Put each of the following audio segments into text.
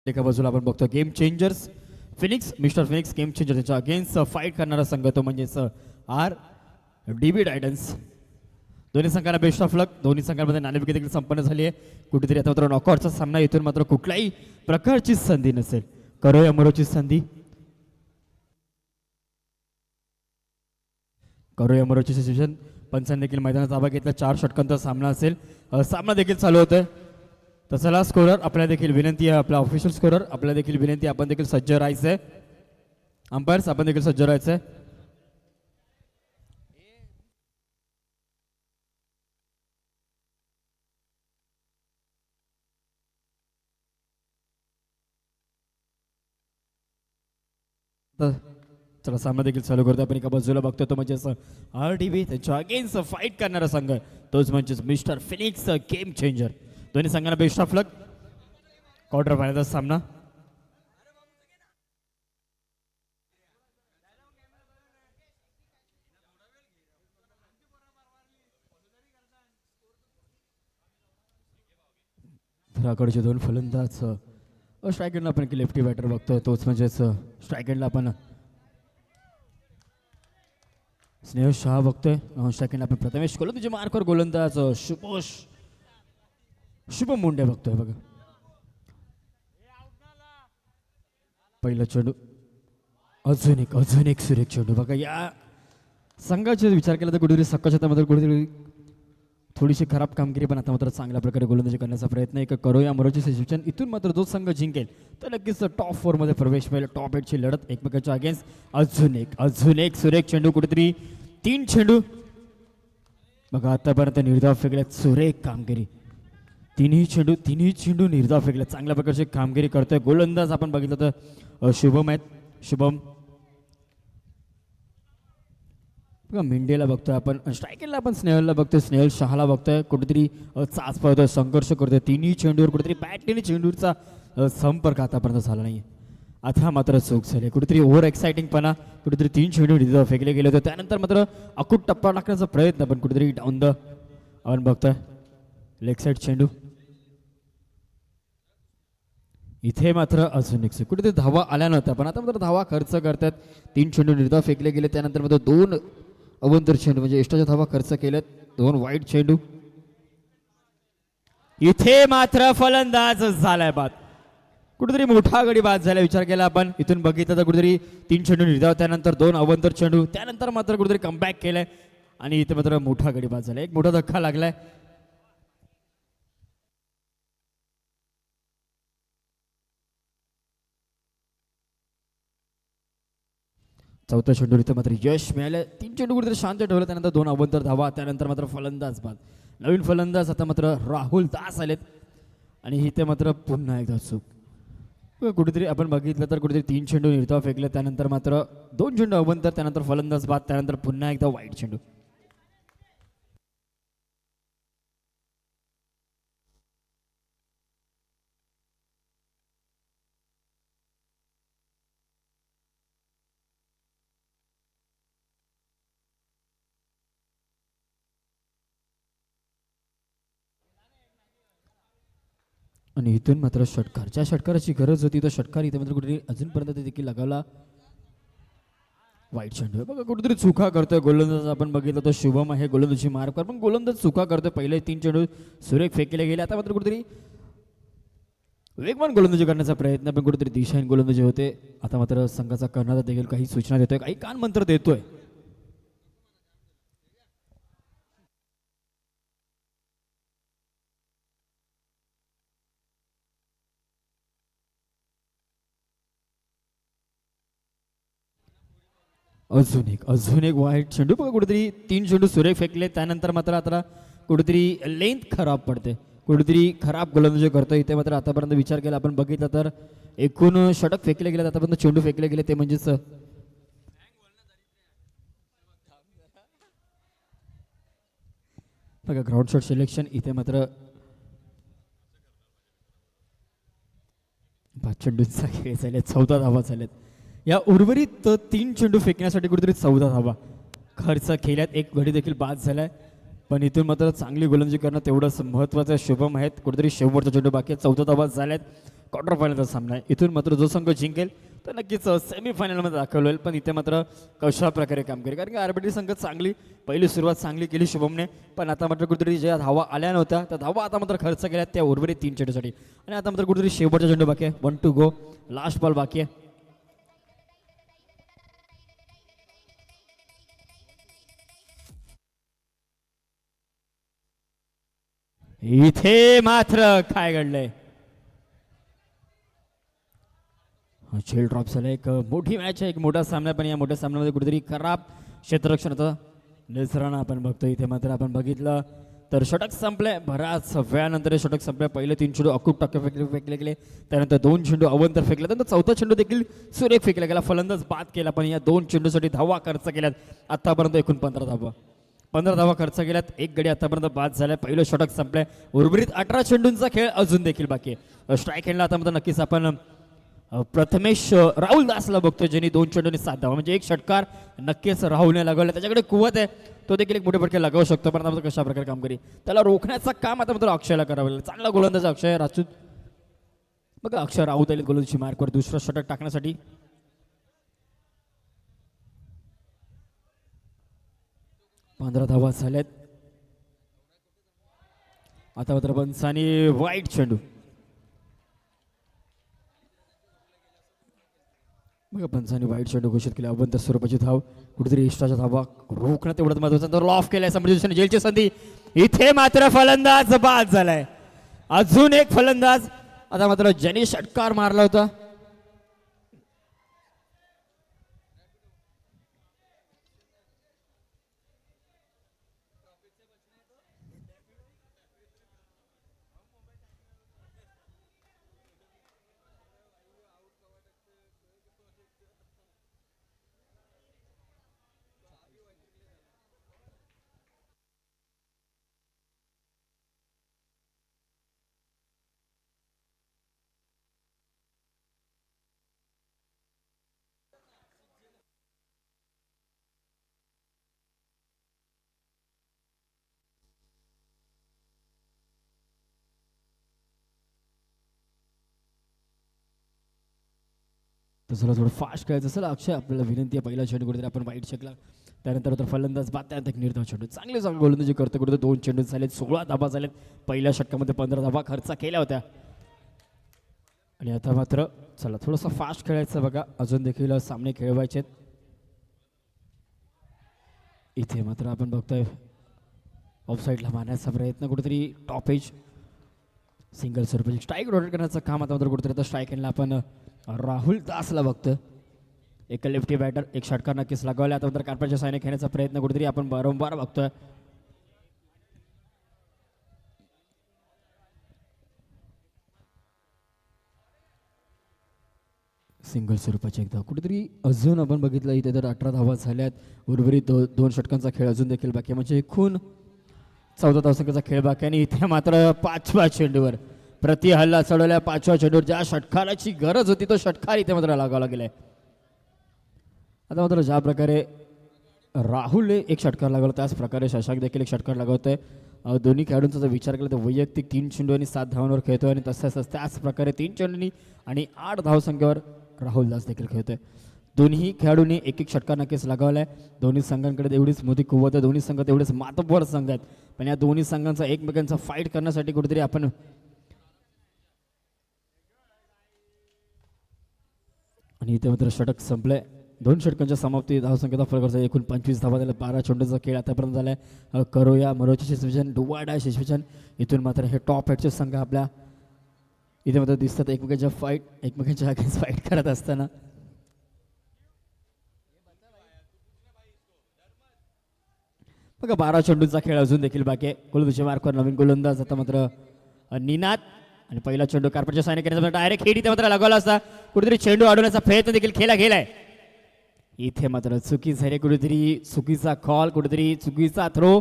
एका बाजूला आपण बघतो game changers Phoenix mister Phoenix game changer त्यांच्या अगेन्स्ट फाईट करणारा संघ तो म्हणजेच आर डीबी टायटन्स. दोन्ही संघांना बेस्ट ऑफ लक. दोन्ही संघांमध्ये नाणेफेक देखील संपन्न झाली आहे. कुठेतरी आता मात्र नॉकआउटचा सामना इथून मात्र कुठल्याही प्रकारची संधी नसेल. करो या मरोची संधी, करो या मरोची सिच्युएशन. पंचांनी देखील मैदानात ताबा घेतला. 4 षटकांचा सामना असेल. सामना देखील चालू होतोय. तर चला स्कोरर आपल्याला देखील विनंती आहे, आपला ऑफिशियल स्कोरर आपल्याला देखील विनंती आहे, आपण देखील सज्ज राहायचं आहे. अंपायर्स आपण देखील सज्ज राहायचं आहे. चला सामना देखील चालू करतो. आपण एका बाजूला बघतो तो म्हणजे RDB त्यांच्या अगेन्स्ट फाईट करणारा संघ तोच म्हणजे मिस्टर फिनिक्स गेम चेंजर. दोन्ही संघांना बेस्ट ऑफ लक. क्वार्टर फायनलचा सामना. धराकडचे दोन फलंदाज स्ट्रायकेंडला आपण लेफ्टी बॅटर बघतोय तोच म्हणजेच स्ट्रायकेंडला आपण स्नेह शहा बघतोय. स्ट्रायकेंडला आपण प्रथमेश कोलंदाजी मार्कवर गोलंदाज शुभम मुंडे बघतोय. बघा पहिला चेंडू अजून एक सुरेख चेंडू. बघा या संघाचा विचार केला तर कुठेतरी सक्काच्या हातामध्ये कुठेतरी थोडीशी खराब कामगिरी पण आता मात्र चांगल्या प्रकारे गोलंदाजी करण्याचा प्रयत्न एक करो या मरोची सिच्युएशन. इथून मात्र जो संघ जिंकेल तर नक्कीच टॉप 4 मध्ये प्रवेश मिळेल. टॉप 8 ची लढत एकमेकांच्या अगेन्स्ट. अजून एक सुरेख चेंडू. कुठेतरी 3 चेंडू. बघा आतापर्यंत निर्धाव फेकल्यात. सुरेख कामगिरी. तिन्ही चेंडू निर्धाव फेकल्यात. चांगल्या प्रकारची कामगिरी करतोय गोलंदाज. आपण बघितलं तर शुभम आहेत. शुभम बघा मिंडेला बघतोय आपण. स्ट्रायकेला आपण स्नेहलला बघतोय. स्नेहल शहाला बघतोय. कुठेतरी चाच पळतोय, संघर्ष करतोय. तिन्ही चेंडूवर कुठेतरी बॅट आणि चेंडूचा संपर्क आतापर्यंत झाला नाही. आता मात्र चूक झाली. कुठेतरी ओव्हर एक्साइटिंगपणा. कुठेतरी 3 चेंडू फेकले गेले होते. त्यानंतर मात्र अकूट टप्पा टाकण्याचा प्रयत्न पण कुठेतरी डाऊन द आपण बघतोय. लेग साईड चेंडू. इथे मात्र अजून एक कुठेतरी धावा आल्या नव्हत्या पण आता मात्र धावा खर्च करतात. 3 चेंडू निर्धाव फेकले गेले. त्यानंतर मात्र 2 अवंतर चेंडू म्हणजे एक्स्ट्राच्या धावा खर्च केल्यात. 2 वाईट चेंडू. इथे मात्र फलंदाज झालाय बाद. कुठेतरी मोठा गडी बाद झाला. विचार केला आपण इथून बघितलं तर कुठेतरी 3 चेंडू निर्धाव त्यानंतर 2 अवंतर चेंडू त्यानंतर मात्र कुठेतरी कमबॅक केलाय आणि इथे मात्र मोठा गडी बाद झाला. एक मोठा धक्का लागलाय. चौथा चेंडू इथे मात्र यश मिळालं. 3 चेंडू कुठेतरी शांत ठेवलं. त्यानंतर 2 अवंतर धावा त्यानंतर मात्र फलंदाज बाद. नवीन फलंदाज आता मात्र राहुल दास आलेत आणि इथे मात्र पुन्हा एकदा चूक. कुठेतरी आपण बघितलं तर कुठेतरी 3 चेंडू निर्धाव फेकले. त्यानंतर मात्र 2 चेंडू अवंतर त्यानंतर फलंदाज बाद त्यानंतर पुन्हा एकदा वाईट चेंडू. आणि इथून मात्र षटकार. ज्या षटकाराची गरज होती तो षटकार इथे मात्र कुठेतरी अजूनपर्यंत देखील लगावला. वाईट चेंडू. बघा कुठेतरी चुका करतोय गोलंदाज. आपण बघितलं तो शुभम आहे गोलंदाजी मार्कवर पण गोलंदाज चुका करतोय. पहिले 3 चेंडू सुरेख फेकले गेले. आता मात्र कुठेतरी वेगवान गोलंदाजी करण्याचा प्रयत्न पण कुठेतरी दिशाहीन गोलंदाजी होते. आता मात्र संघाचा कर्णधार देखील काही सूचना देतोय, काही कान मंत्र देतोय. अजून एक वाईट चेंडू. बघा कुठेतरी 3 चेंडू सुरेख फेकले. त्यानंतर मात्र आता कुठेतरी लेंथ खराब पडते. कुठेतरी खराब गोलंदाजी करतो. इथे मात्र आतापर्यंत विचार केला आपण बघितलं तर एकूण षटक फेकले गेले. आतापर्यंत चेंडू फेकले गेले ते म्हणजेच बघा ग्राउंड शॉट सिलेक्शन. इथे मात्र 5 चेंडूंचा खेळ झाले. 14 धावा झाल्यात. या उर्वरित 3 चेंडू फेकण्यासाठी कुठेतरी 14 धावा खर्च केल्यात. एक गडी देखील बाद झालाय. पण इथून मात्र चांगली गोलंदाजी करणं तेवढंच महत्त्वाचं आहे. शुभम आहेत कुठेतरी शेवटचा चेंडू बाकी आहे. 14 धावा झाल्यात. क्वार्टर फायनलचा सामना आहे. इथून मात्र जो संघ जिंकेल तर नक्कीच सेमीफायनलमध्ये दाखल होईल. पण इथे मात्र कशा प्रकारे काम करेल कारण की आरबीटी संघ चांगली पहिली सुरुवात चांगली केली शुभमने. पण आता मात्र कुठेतरी ज्या धावा आल्या नव्हत्या त्या धावा आता मात्र खर्च केल्यात त्या उर्वरित 3 चेंडूसाठी. आणि आता मात्र कुठेतरी शेवटचा चेंडू बाकी आहे. 1 to go. लास्ट बॉल बाकी आहे. इथे मात्र काय घडलंय. झेल ड्रॉप झाला. एक मोठी मॅच आहे एक मोठा सामना पण या मोठ्या सामन्यामध्ये कुठेतरी खराब क्षेत्ररक्षण होतं निसरानं आपण बघतो. इथे मात्र आपण बघितलं तर षटक संपले. बराच वेळानंतर हे षटक संपले. पहिले 3 चेंडू अकूट टक्के फेकले गेले. त्यानंतर 2 चेंडू अवंतर फेकले. त्यानंतर चौथा चेंडू देखील सुरेख फेकला गेला. फलंदाज बाद केला. पण या 2 चेंडूसाठी धावा खर्च केल्यात. आतापर्यंत एकूण 15 धावा खर्च केल्यात. एक गडी आतापर्यंत बाद झालाय. पहिलं षटक संपलंय. उर्वरित 18 चेंडूंचा खेळ अजून देखील बाकी आहे. स्ट्राईक हँडला आता मात्र नक्कीच आपण प्रथमेश राहुल दासला बघतोय ज्यांनी 2 चेंडूंनी 7 धावा म्हणजे एक षटकार नक्कीच राहुलने लगावला. त्याच्याकडे कुवत आहे तो देखील एक मोठे फटके लगावू शकतो. पण आता कशा प्रकारे काम करी त्याला रोखण्याचं काम आता मात्र अक्षयला करावं लागेल. चांगला गोलंदाज अक्षय राजूत बघा. अक्षय राऊत आले गोलंदाजी मार्कवर दुसरं षटक टाकण्यासाठी. पंधरा धावा झाल्यात. आता मात्र बन्सानी वाईट चेंडू बघा. पंचांनी वाईट चेंडू घोषित केला. अवंतर स्वरूपाची धाव कुठेतरी इष्टाच्या धावा रोखण्यात तेवढंच महत्वाचं. तर लॉफ केलाय समोरच्या जेलची संधी. इथे मात्र फलंदाज बाद झालाय. अजून एक फलंदाज आता मात्र ज्यांनी षटकार मारला होता तसं थोडं फास्ट खेळायचं असेल अक्षय आपल्याला विनंती आहे. पहिला चेंडू कुठेतरी आपण वाईट शकला. त्यानंतर तर फलंदाज बाद. त्यानंतर एक निर्धाव चेंडू चांगले गोलंदाजी करतो कुठे 2 चेंडू झालेत. 16 धाबा झालेत. पहिल्या षटकामध्ये 15 धाबा खर्च केल्या होत्या. आणि आता मात्र चला थोडंसं फास्ट खेळायचं बघा. अजून देखील सामने खेळवायचे. इथे मात्र आपण बघतोय ऑफसाईडला मारण्याचा प्रयत्न कुठेतरी टॉप एज सिंगल स्वरूपाची स्ट्राईक रोटेट करण्याचं काम आता मात्र कुठेतरी आता स्ट्राईक हँडला आपण राहुल दासला बघतोय. एक लेफ्टी बॅटर एक षटकार नक्कीच लगावला. आता मात्र कार्पेटच्या सायने खेळण्याचा प्रयत्न कुठेतरी आपण वारंवार बघतोय. सिंगल स्वरूपाची एकदा कुठेतरी अजून आपण बघितलं इथे तर 18 धावा झाल्यात. उर्वरित 2 षटकांचा खेळ अजून देखील बाकी म्हणजे एकूण 14 धावसंख्येचा खेळ बाकी. आणि इथे मात्र 5व्या चेंडूवर प्रति हल्ला चढवल्या. 5व्या चेंडूवर ज्या षटकाराची गरज होती तो षटकार इथे मात्र लागावला गेलाय. आता मात्र ज्या प्रकारे राहुलने एक षटकार लागवला त्याच प्रकारे शशांक देखील एक षटकार लागवतोय. दोन्ही खेळाडूंचा जर विचार केला तर वैयक्तिक 3 चेंडू आणि 7 धावांवर खेळतोय. आणि तसंच त्याच प्रकारे 3 चेंडूंनी आणि 8 धावसंख्येवर राहुल दास देखील खेळतोय. दोन्ही खेळाडूंनी एक एक षटकार नक्कीच लगावलाय. दोन्ही संघांकडे एवढीच मोठी कुवत आहे. दोन्ही संघ तेवढेच मातब्बर संघ आहेत. पण या दोन्ही संघांचा एकमेकांचा फाईट करण्यासाठी कुठेतरी आपण आणि इथे मात्र षटक संपलंय. 2 षटकांच्या समाप्ती धावसंख्येचा फरक असतो. एकूण 25 धावा झाल्या. 12 चेंडूचा खेळ आतापर्यंत झालाय. करोया मरोची शिशविजन डुवाडा शिशविजन इथून मात्र हे टॉप हेडचे संघ आपल्या इथे मात्र दिसतात एकमेकांच्या अगेन्स्ट फाईट करत असताना. बघा 12 चेंडूचा खेळ अजून देखील बाकी आहे. गोलंदाजी मार्कवर नवीन गोलंदाज आता मात्र निनाद. आणि पहिला चेंडू कार्पेटच्या सायने करण्याचा डायरेक्ट हेड इथे मात्र लागवला असता. कुठेतरी चेंडू अडवण्याचा प्रयत्न देखील केला गेलाय. इथे मात्र चुकी झाली. कुठेतरी चुकीचा कॉल कुठेतरी चुकीचा थ्रो.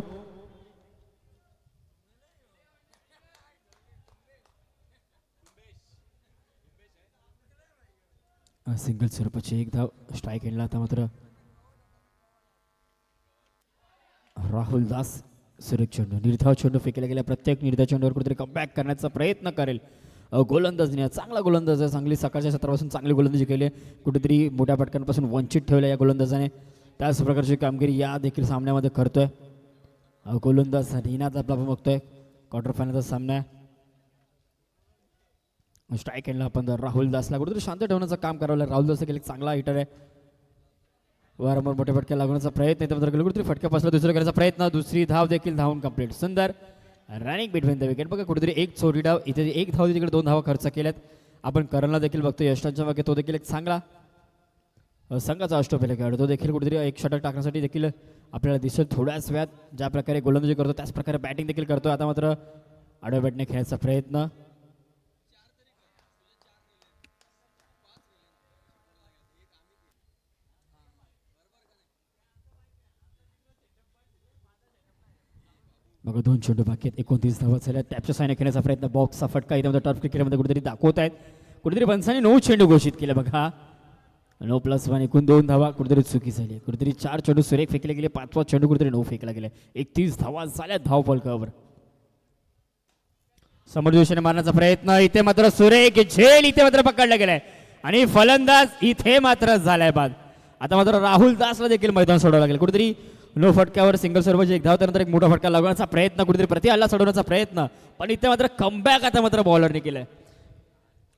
सिंगल स्वरूपाची एक धाव स्ट्राईक हँडला आता मात्र राहुल दास सुरेख चेंडू, निर्धाव चेंडू फेकला गेला. प्रत्येक निर्धाव चेंडूवर कुठेतरी कमबॅक करण्याचा प्रयत्न करेल गोलंदाजने. चांगला गोलंदाज आहे, चांगली सकाळच्या सत्रापासून चांगली गोलंदाजी केली आहे. कुठेतरी मोठ्या फटक्यांपासून वंचित ठेवलं या गोलंदाजाने. त्याच प्रकारची कामगिरी या देखील सामन्यामध्ये करतोय गोलंदाज रिनाद आपला आपण बघतोय. क्वार्टर फायनलचा सामना आहे. स्ट्राईक एंडला आपण राहुल दासला कुठेतरी शांत ठेवण्याचं काम करावं. राहुल दास देखील एक चांगला हिटर आहे. वारंवार मोठ्या फटक्या लागण्याचा प्रयत्न आहे. कुठेतरी फटक्या पासला दुसरा करायचा प्रयत्न. दुसरी धाव देखील धावून कंप्लीट. सुंदर रनिंग बिटवीन द विकेट. बघा कुठेतरी एक चोरी डाव इथे एक धाव तिकडे 2 धावा खर्च केल्यात. आपण करणला देखील बघतो यष्टांच्या मागे. तो देखील एक चांगला संघाचा अष्टपैलू खेळाडू. तो देखील कुठेतरी एक षटक टाकण्यासाठी देखील आपल्याला दिसेल थोड्याच वेळात. ज्या प्रकारे गोलंदाजी करतो त्याच प्रकारे बॅटिंग देखील करतो. आता मात्र आडव्या बॅटने खेळायचा प्रयत्न. बघा 2 चेंडू बाकी आहेत. 29 धावा झाल्या. टॅपच्या साईने खेळण्याचा प्रयत्न. बॉक्सचा फटका इथे टर्फ क्रिकेटमध्ये कुठेतरी दाखवत आहेत. कुठेतरी पंचांनी 9 चेंडू घोषित केले. बघा 9+1 एकूण 2 धावा कुठेतरी चुकी झाली. कुठेतरी 4 चेंडू सुरेख फेकले गेले. 5वा चेंडू कुठेतरी 9 फेकला गेला. 31 धावा झाल्या धाव फलकावर. समोर दिशेने मारण्याचा प्रयत्न. इथे मात्र सुरेख झेल इथे मात्र पकडला गेलाय आणि फलंदाज इथे मात्र झालाय बाद. आता मात्र राहुल दासला देखील मैदान सोडावं लागेल. कुठेतरी 9 फटक्यावर सिंगल सर्वची एक धाव. त्यानंतर एक मोठा फटका लागण्याचा प्रयत्न. कुठेतरी प्रति हल्ला सोडवण्याचा प्रयत्न. पण इथे मात्र कमबॅक आता मात्र बॉलरने केलाय.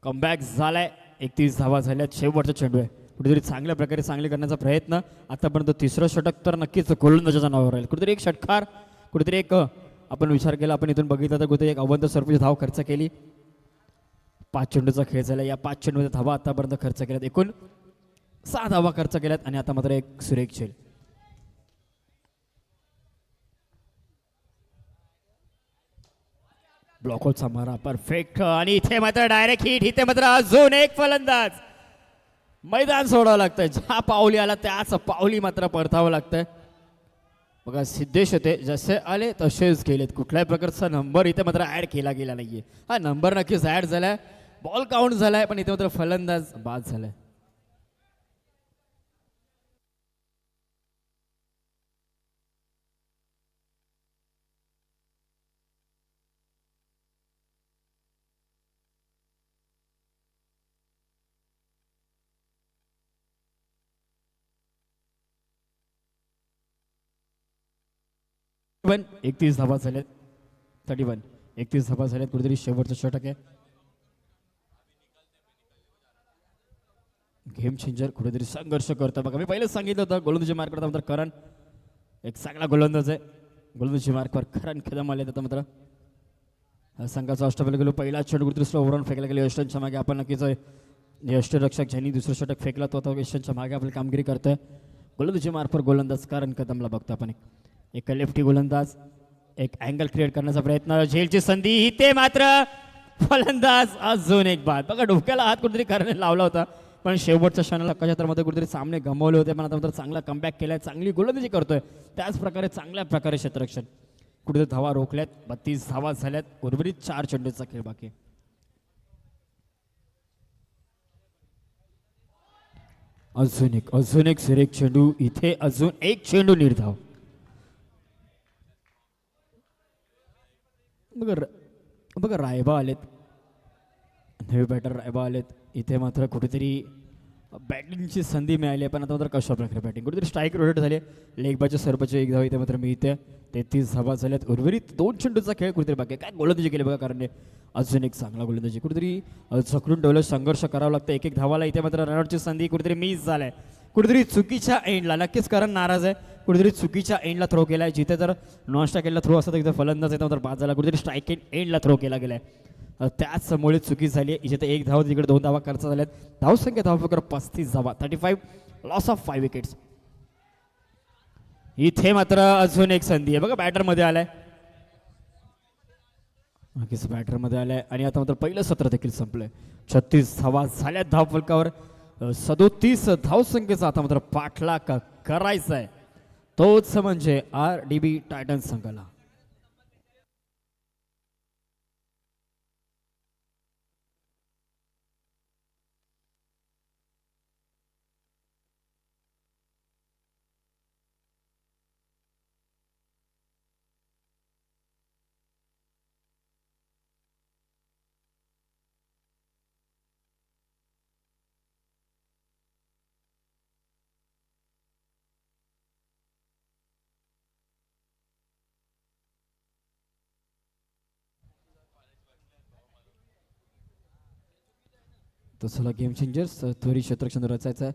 कमबॅक झालाय. 31 धावा झाल्यात. शेवटचा चेंडू आहे. कुठेतरी चांगल्या प्रकारे चांगले करण्याचा प्रयत्न. आतापर्यंत तिसरं षटक तर नक्कीच गोलंदाजाच्या नावावर राहील. कुठेतरी एक षटकार. कुठेतरी एक आपण विचार केला. आपण इथून बघितलं तर कुठेतरी एक अवंत स्वरूपाची धाव खर्च केली. 5 चेंडूचा खेळ झाला. या 5 चेंडूच्या धावा आतापर्यंत खर्च केल्यात. एकूण 6 धावा खर्च केल्यात आणि आता मात्र एक सुरेख झेल. ब्लॉकआउटचा मारा परफेक्ट आणि इथे मात्र डायरेक्ट हिट. इथे मात्र अजून एक फलंदाज. मैदान सोडावं लागतंय. ज्या पावली आला त्याच पावली मात्र परतावं लागतंय. बघा सिद्धेश होते जसे आले तसेच गेलेत. कुठल्याही प्रकारचा नंबर इथे मात्र ऍड केला गेला नाहीये. हा नंबर नक्कीच ऍड झालाय. बॉल काउंट झालाय पण इथे मात्र फलंदाज बाद झालाय. पण 31 धावा झाल्यात. 31 31 धावा झाल्यात. कुठेतरी शेवटचं षटक आहे. गेम चेंजर कुठेतरी संघर्ष करतो. बघा मी पहिलेच सांगितलं होतं गोलंदाजी मार्क करता मात्र करण एक चांगला गोलंदाज आहे. गोलंदाजी मार्कवर करण कदम आले. आता मात्र संघाचा अष्टपैलू गेलो. पहिला चेंडू कुठेतरी स्लो ओव्हरऑन फेकला गेला यष्टांच्या मागे. आपण नक्कीच यष्टरक्षक ज्यांनी दुसरं षटक फेकला तो आता यष्टांच्या मागे आपली कामगिरी करतोय. गोलंदाजी मार्कवर गोलंदाज करण कदमला बघतो आपण. एक लेफ्टी गोलंदाज. एक अँगल क्रिएट करण्याचा प्रयत्न. झेलची संधी इथे मात्र फलंदाज अजून एक बाद. बघा डोक्याला हात कुठेतरी करायला लावला होता पण शेवटच्या क्षणाला मध्ये कुठेतरी सामने गमावले होते. पण आता मात्र चांगला कमबॅक केलाय. चांगली गोलंदाजी करतोय. त्याच प्रकारे चांगल्या प्रकारे क्षेत्ररक्षण. कुठेतरी धावा रोखल्यात. 32 धावा झाल्यात. उर्वरित 4 चेंडूचा खेळ बाकी. अजून एक सुरेख चेंडू. इथे अजून एक चेंडू निर्धाव. बघा रायबा आलेत. नवे बॅटर रायबा आलेत. इथे मात्र कुठेतरी बॅटिंगची संधी मिळाली पण आता मात्र कशा प्रकारे बॅटिंग. कुठेतरी स्ट्राईक रोटेट झाले. लेग बायच्या सरपचे एक धाव इथे मात्र मिळते. 33 धावा झाल्यात. उर्वरित 2 चेंडूचा खेळ कुठेतरी बाकी. काय गोलंदाजी केली बघा कारण अजून एक चांगला गोलंदाजी. कुठेतरी झकलून ठेवलं. संघर्ष करावा लागतं. एक धावाला. इथे मात्र रनआउटची संधी कुठेतरी मिस झालाय. कुठेतरी चुकीच्या एंडला. नक्कीच कारण नाराज आहे. कुठेतरी चुकीच्या एंडला थ्रो केलाय. जिथे जर नॉन स्ट्राईक एंडला थ्रो असता तर इथे फलंदाज येतो तर बाद झाला. कुठेतरी स्ट्राईक एंडला थ्रो केला गेलाय. त्याचमुळे चुकी झाली. इथे एक धाव तिकडे 2 धावा खर्च झाल्यात. धावसंख्या धाव फक्त 35 धावा. 35 लॉस ऑफ 5 विकेट्स. इथे मात्र अजून एक संधी आहे बघा. बॅटर मध्ये आलाय. नक्कीच बॅटर मध्ये आलाय आणि आता मात्र पहिलं सत्र देखील संपलंय. 36 धावा झाल्यात धाव फलकावर. 37 धावसंख्येचा आता मात्र पाठलाग करायचा आहे. तोच म्हणजे RDB टायटन्स संघाला. तर चला गेम चेंजर्स त्वरित क्षेत्रक्षण रचायचं आहे.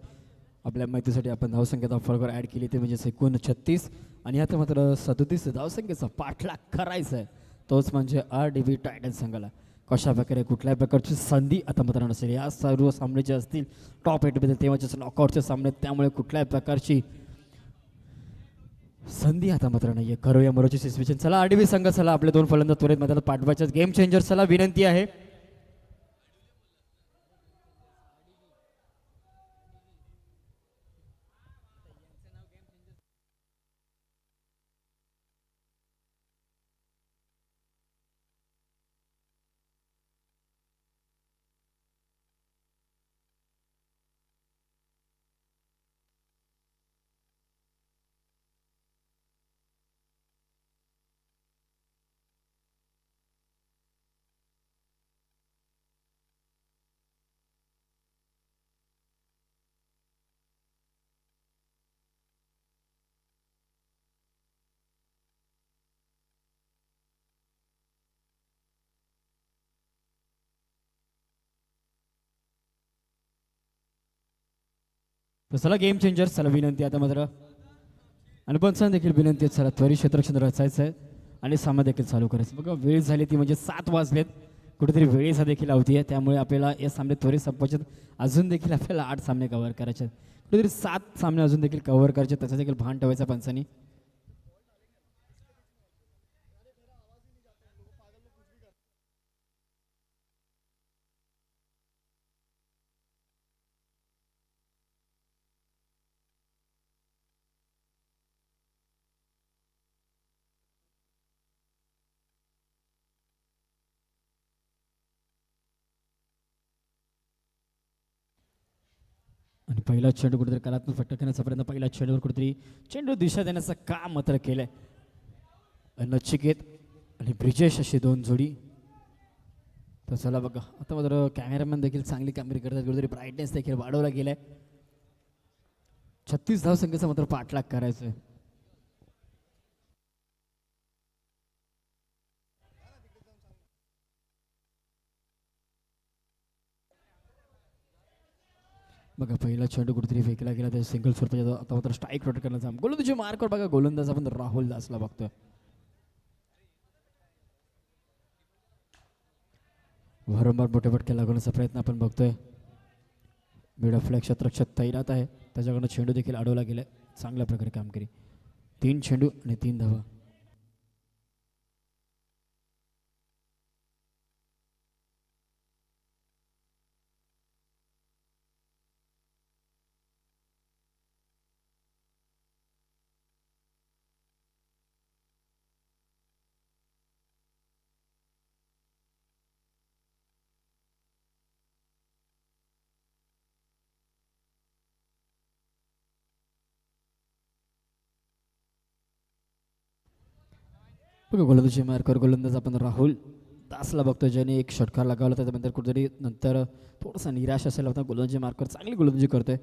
आपल्या माहितीसाठी आपण धावसंख्येचा फळकर ॲड केली ते म्हणजे एकूण 36 आणि आता मात्र 37 धावसंख्येचा पाठलाग करायचा आहे. तोच म्हणजे RDB टायटन संघाला. कशा प्रकारे कुठल्याही प्रकारची संधी आता मात्र नसेल. या सर्व सामने जे असतील टॉप 8 तेव्हाचेच नॉकआउटचे सामने, त्यामुळे कुठल्याही प्रकारची संधी आता मात्र नाही आहे. करूया मरोची सिच्युएशन. चला RDB संघ, चला आपले दोन फलंदाज त्वरित मैदानात पाठवायचे. गेम चेंजर चला विनंती आहे. तर चला गेम चेंजर चला विनंती आता मात्र आणि पंचांना देखील विनंती आहे. चला त्वरित क्षेत्रक्षण रचायचं आहे आणि सामना देखील चालू करायचं. बघा वेळ झाली ती म्हणजे 7 वाजलेत. कुठेतरी वेळेचा देखील अवधी आहे, त्यामुळे आपल्याला या सामने त्वरित संपवायचे. अजून देखील आपल्याला 8 सामने कव्हर करायचे आहेत. कुठेतरी 7 सामने अजून देखील कव्हर करायचे, त्याचा देखील भान ठेवायचा पंचांनी. आणि पहिला चेंडू कुठेतरी कलात्मक फटका करण्याचा प्रयत्न, पहिल्या चेंडूवर कुठेतरी चेंडू दिशा देण्याचं काम मात्र केलंय. नचिकेत आणि ब्रिजेश अशी दोन जोडी. तर चला बघा आता मात्र कॅमेरामॅन देखील चांगली कामगिरी करतात. कुठेतरी ब्राईटनेस देखील वाढवला गेलाय. 36 धावसंख्येचा मात्र पाठलाग करायचं आहे. बघा पहिला चेंडू कुठेतरी फेकला गेला, त्या सिंगल स्वरूपाचा आता मात्र स्ट्राईक रोटेट करण्याचा गोलंदाजी मार्कवर बघा. गोलंदाज आपण राहुल दासला बघतोय. वारंवार मोठे फटके लागवण्याचा प्रयत्न आपण बघतोय. मिड ऑफ फ्लॅग क्षेत्ररक्षक तैनात आहे, त्याच्याकडनं चेंडू देखील अडवला गेलाय. चांगल्या प्रकारे कामगिरी. 3 चेंडू आणि 3 धावा. बघा गोलंदाजी मार्कवर गोलंदाज आपण राहुल दासला बघतो, ज्याने एक षटकार लगावला. त्याच्यानंतर कुठेतरी नंतर थोडासा निराश असेल होता. गोलंदाजी मार्कवर चांगली गोलंदाजी करतोय.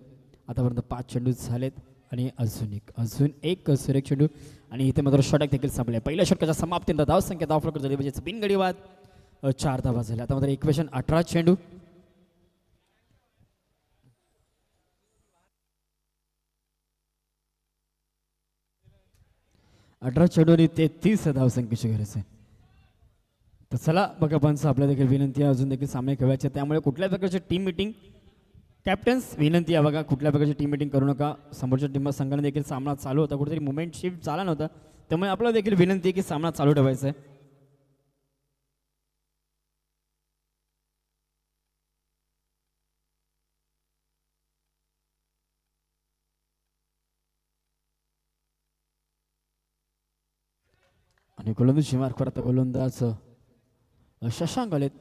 आतापर्यंत 5 चेंडू झालेत आणि अजून एक सुरेख चेंडू आणि इथे मात्र षटक देखील संपले. पहिल्या षटकाच्या समाप्तीनंतर धावसंख्या धावफलक झाली म्हणजे बिनगडी बाद. 4 धावा झाल्या. आता मात्र इक्वेशन 18 चेंडू. चेंडू आणि 33 धावसंख्येची गरज आहे. तर चला बघा पंच, आपल्या देखील विनंती आहे अजून देखील सामने खेळायचे, त्यामुळे कुठल्या प्रकारची टीम मिटिंग कॅप्टन्स विनंती आहे बघा, कुठल्या प्रकारची टीम मिटिंग करू नका. समोरच्या टीम संघाने देखील सामना चालू होता, कुठेतरी मुवमेंट शिफ्ट झाला नव्हता, त्यामुळे आपल्याला देखील विनंती आहे की सामना चालू ठेवायचा आहे. आणि गोलंदाजी मार्कवर आता गोलंदाज शशांक आलेत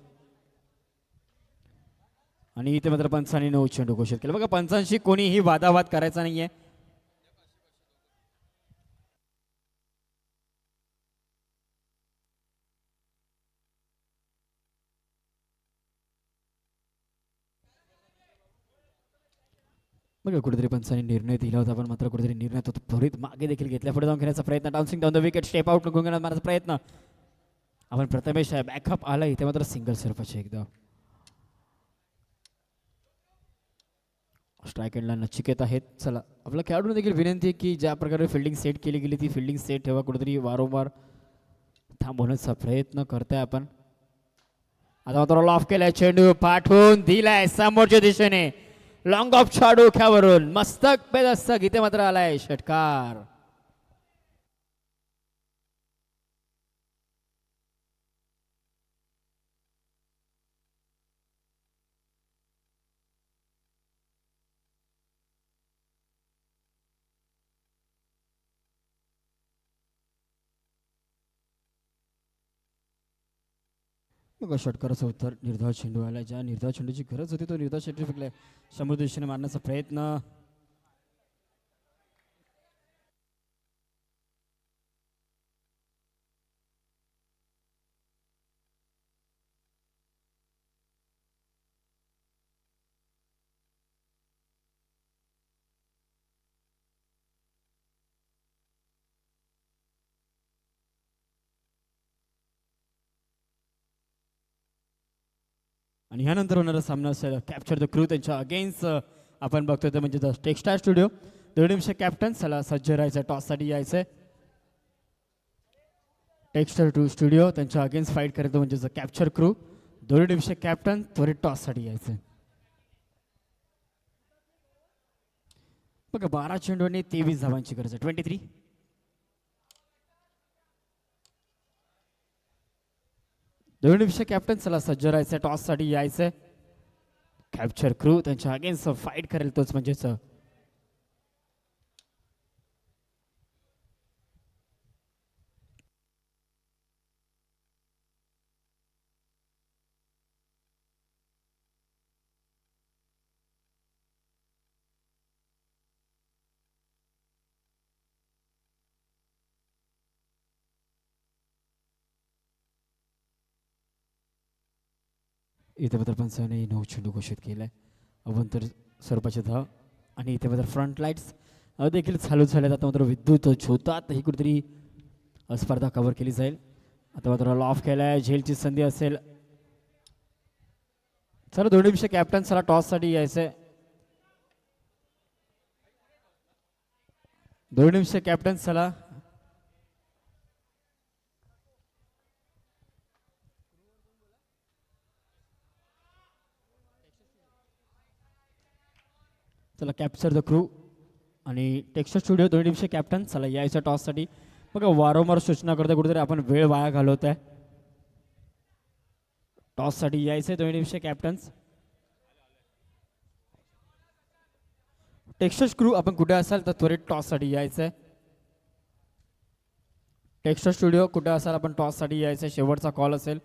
आणि इथे मात्र पंचांनी 9 चेंडू घोषित केले. बघा पंचांशी कोणीही वादावाद करायचा नाहीये. बघा कुठेतरी पंचांनी निर्णय दिला होता, पण मात्र कुठेतरी निर्णय तो त्वरित मागे देखील घेतला. पुढे जाऊन खेळण्याचा प्रयत्न, dancing down the wicket, step out नको मारण्याचा प्रयत्न. आपण प्रथमेश बॅकअप आला, इथे मात्र सिंगल स्वरूपाचे एकदा. स्ट्राईक एंडला नचिकेत आहेत. चला आपल्या खेळाडूंना देखील विनंती आहे की ज्या प्रकारे फिल्डिंग सेट केली गेली ती फिल्डिंग सेट ठेवा. कुठेतरी वारंवार थांबवण्याचा प्रयत्न करताय आपण. आता मात्र ऑफ केलाय, चेंडू पाठवून दिलाय समोरच्या दिशेने. लॉंग ऑफ चेंडू ख्यावरून मस्तक बेदस्तक इथे मात्र आलाय षटकार. मग षटकाराचं उत्तर निर्धाव चेंडू आला. ज्या निर्धाव चेंडूची गरज होती तो निर्धाव चेंडू फेकलाय. समोर दिशेने मारण्याचा प्रयत्न. आणि ह्यानंतर होणारा सामना असेल कॅप्चर द क्रू त्यांच्या अगेन्स्ट. आपण बघतोय ते म्हणजे द टेक्स्टाईल स्टुडिओ. 2 कॅप्टन चला सज्ज राहायचं, टॉससाठी यायचंय. टेक्स्टाईल टू स्टुडिओ त्यांच्या अगेन्स्ट फाईट करतो म्हणजे कॅप्चर क्रू. 2 कॅप्टन त्वरित टॉससाठी यायचंय. बघा 12 चेंडूंनी 23 धावांची गरज आहे. 23. दोन्ही कॅप्टन चला सज्ज राहायचं, टॉससाठी यायचंय. कॅप्चर क्रू त्यांच्या अगेन्स्ट फाईट करेल तोच म्हणजेच इथे मात्र पंचाने 9 चेंडू घोषित केलाय. अवंतर स्वरूपाचे धाव. आणि इथे मात्र फ्रंट लाईट्स देखील चालू झाल्यात. आता मात्र विद्युत झोतात ही कुठेतरी स्पर्धा कव्हर केली जाईल. आता मात्र लॉफ केलाय, झेलची संधी असेल. चला 2 कॅप्टन चला टॉससाठी यायचंय. 2 कॅप्टन चला. चला कॅप्चर द क्रू आणि टेक्स्टर स्टुडिओ 2 कॅप्टन चला यायचं टॉससाठी. बघा वारंवार सूचना करतोय, कुठेतरी आपण वेळ वाया घालवत आहे. टॉससाठी यायचंय 2 कॅप्टन्स. टेक्स्टर क्रू आपण कुठे असाल तर त्वरित टॉससाठी यायचंय. टेक्स्टर स्टुडिओ कुठे असाल आपण टॉससाठी यायचंय, शेवटचा कॉल असेल.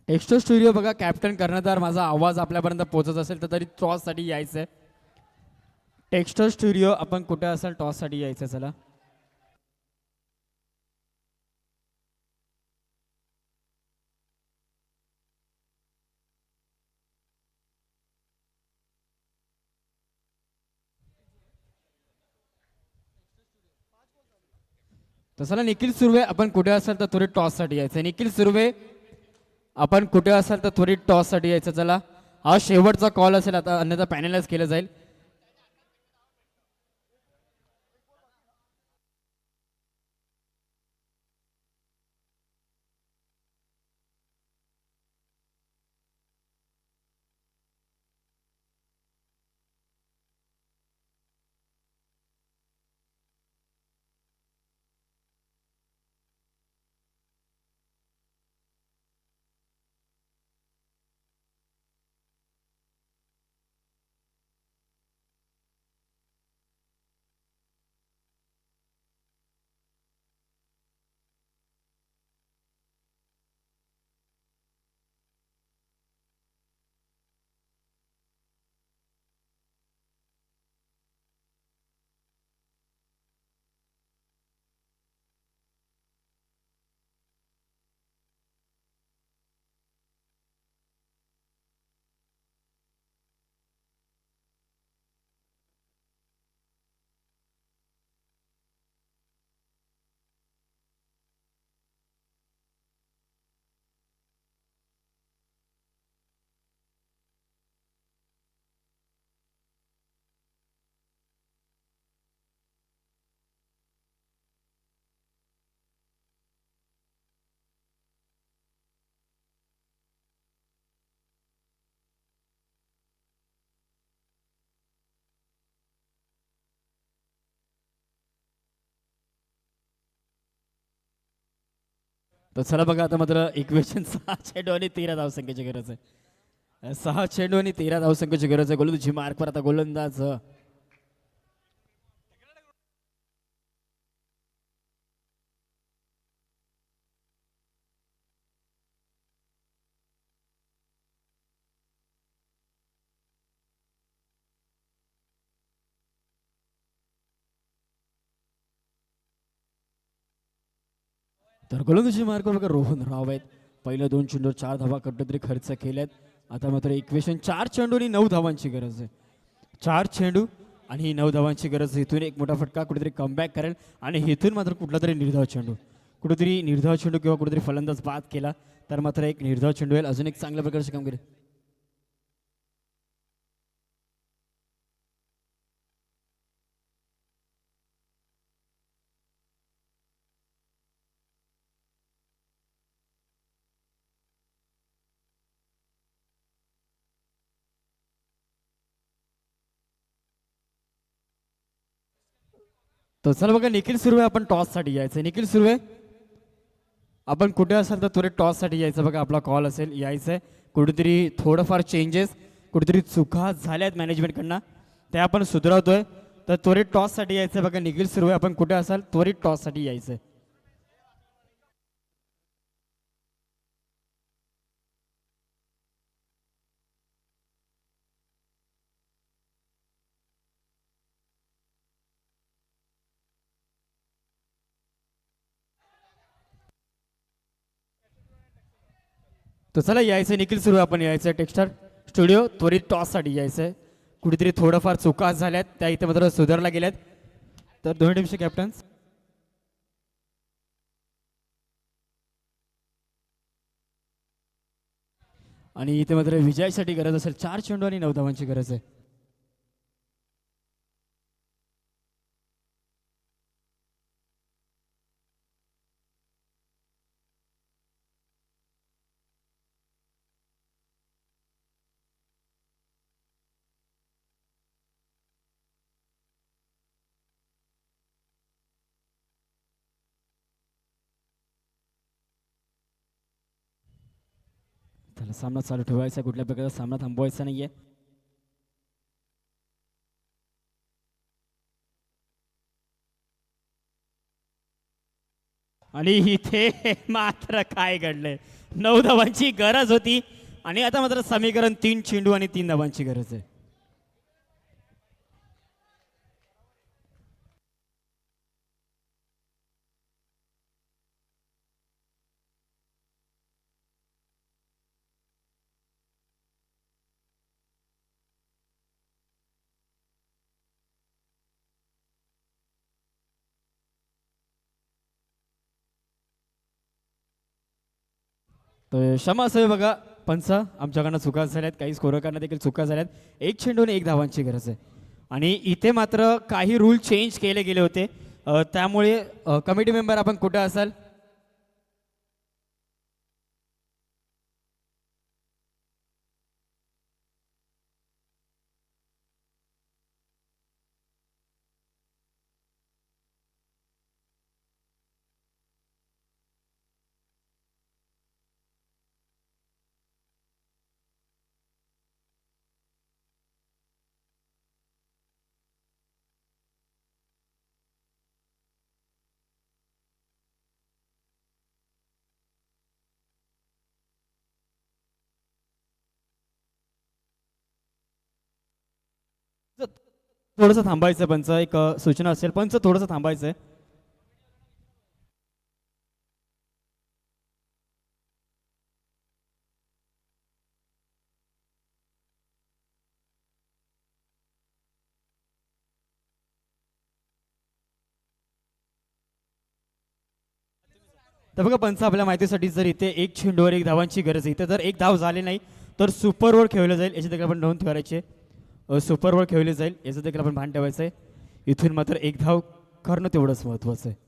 टेक्स्टर स्टुडिओ बघा कॅप्टन कर्णधार माझा आवाज आपल्यापर्यंत पोहोचत असेल तर तरी टॉससाठी यायचंय. टेक्स्टर स्टुडिओ आपण कुठे असाल टॉससाठी यायचं. चला तसं निखिल सुर्वे आपण कुठे असाल तर त्वरित टॉससाठी यायचं. निखिल सुर्वे आपण कुठे असाल तर त्वरित टॉससाठी यायचं. चला हा शेवटचा कॉल असेल आता, अन्यथा पॅनलाइज केलं जाईल. तर चला बघा आता मात्र इक्वेशन 6 चेंडू आणि 13 धावसंख्येची गरज आहे. 6 चेंडू आणि 13 धावसंख्येची गरज आहे. गोलंदाजी मार्कवर आता गोलंदाज तर गोलंदाजी मार्कवर बघा रोहन राव आहेत. पहिल्या 2 चेंडूवर 4 धावा कुठेतरी खर्च केल्यात. आता मात्र इक्वेशन 4 चेंडू आणि 9 धावांची गरज आहे. 4 चेंडू आणि 9 धावांची गरज. इथून एक मोठा फटका कुठेतरी कमबॅक करेल आणि इथून मात्र कुठला तरी निर्धाव चेंडू, कुठेतरी निर्धाव चेंडू किंवा कुठेतरी फलंदाज बाद केला तर मात्र एक निर्धाव चेंडू येईल. अजून एक चांगल्या प्रकारची कामगिरी. तर चला बघा निखिल सुर्वे आपण टॉससाठी यायचं. निखिल सुर्वे आपण कुठे असाल तर त्वरित टॉससाठी यायचं. बघा आपला कॉल असेल यायचं आहे. कुठेतरी थोडंफार चेंजेस, कुठेतरी चुका झाल्यात मॅनेजमेंटकडनं, त्या आपण सुधारवतोय. तर त्वरित टॉससाठी यायचं. बघा निखिल सुर्वे आपण कुठे असाल त्वरित टॉससाठी यायचं. तर चला यायचं निखिल सुरू आपण यायचं टेक्स्टार स्टुडिओ त्वरित टॉससाठी यायचं. कुठेतरी थोडंफार चुका झाल्यात त्या इथे मात्र सुधारला गेल्यात. तर दोन्ही टीमचे कॅप्टन्स आणि इथे मात्र विजयासाठी गरज असेल 4 चेंडू आणि 9 धावांची गरज आहे. त्याला सामना चालू ठेवायचा, कुठल्या प्रकारचा सामना थांबवायचा नाहीये. आणि इथे मात्र काय घडलंय, 9 धावांची गरज होती आणि आता मात्र समीकरण 3 चेंडू आणि 3 धावांची गरज आहे. तर क्षमा असावी बघा पंच, आमच्याकडनं चुका झाल्यात, काही स्कोरकडनं देखील चुका झाल्यात. 1 चेंडू आणि 1 धावांची गरज आहे. आणि इथे मात्र काही रूल चेंज केले गेले होते. त्यामुळे कमिटी मेंबर आपण कुठे असाल थोडंसं थांबायचं. पंच एक सूचना असेल, पंच थोडंसं थांबायचं. तर बघा पंच आपल्या माहितीसाठी जर इथे 1 चेंडूवर 1 धावांची गरज आहे, इथे जर 1 धाव झाली नाही तर सुपर ओव्हर खेळलं जाईल, याची देखील आपण नोंद करायची आहे. सुपर ओव्हर खेळली जाईल याचं देखील आपण भान ठेवायचं आहे. इथून मात्र 1 धाव करणं तेवढंच महत्त्वाचं आहे.